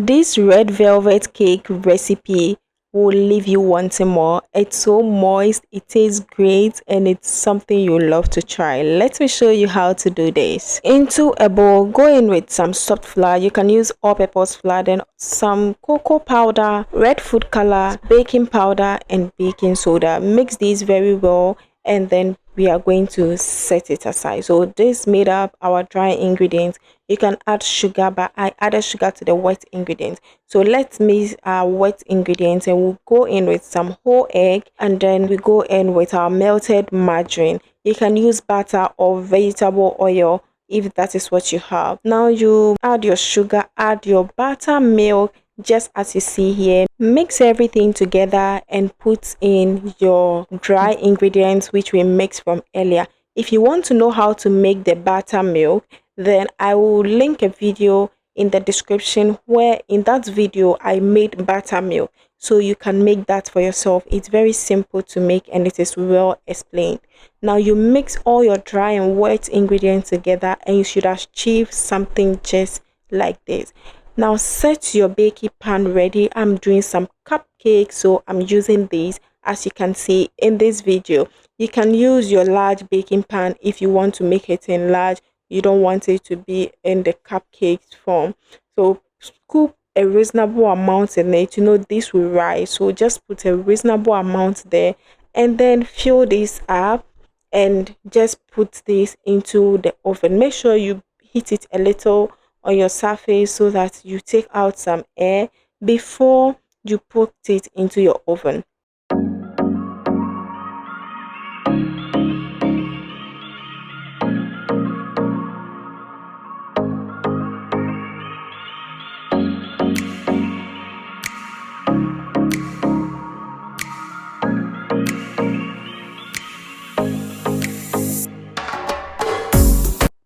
This red velvet cake recipe will leave you wanting more. It's so moist, it tastes great, and it's something you love to try. Let me show you how to do this. Into a bowl, go in with some soft flour. You can use all-purpose flour, then some cocoa powder, red food color, baking powder, and baking soda. Mix these very well, and then we are going to set it aside. So this made up our dry ingredients. You can add sugar, but I added sugar to the wet ingredients. So let's mix our wet ingredients, and we'll go in with some whole egg, and then we go in with our melted margarine. You can use butter or vegetable oil if that is what you have. Now you add your sugar, add your buttermilk, just as you see here. Mix everything together and put in your dry ingredients which we mixed from earlier. If you want to know how to make the buttermilk, then I will link a video in the description where in that video I made buttermilk, so you can make that for yourself. It's very simple to make and it is well explained. Now you mix all your dry and wet ingredients together and you should achieve something just like this. Now set your baking pan ready. I'm doing some cupcakes, so I'm using these as you can see in this video. You can use your large baking pan if you want to make it in large. You don't want it to be in the cupcakes form. So scoop a reasonable amount in it. You know this will rise, so just put a reasonable amount there and then fill this up and just put this into the oven. Make sure you heat it a little on your surface so that you take out some air before you put it into your oven.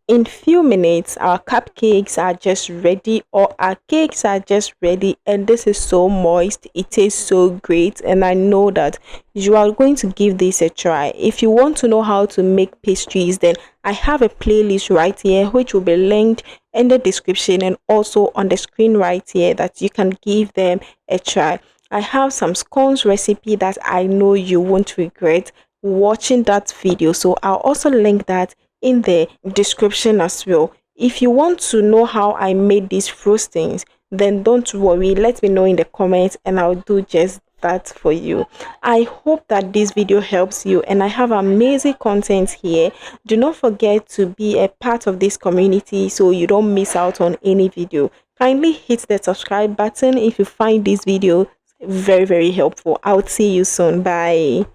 In few minutes our cupcakes are just ready, or our cakes are just ready, and this is so moist, it tastes so great, and I know that you are going to give this a try. If you want to know how to make pastries, then I have a playlist right here which will be linked in the description and also on the screen right here that you can give them a try. I have some scones recipe that I know you won't regret watching that video, so I'll also link that in the description as well. If you want to know how I made these frostings, then don't worry, let me know in the comments and I'll do just that for you. I hope that this video helps you, and I have amazing content here. Do not forget to be a part of this community so you don't miss out on any video. Kindly hit the subscribe button if you find this video very helpful. I'll see you soon. Bye.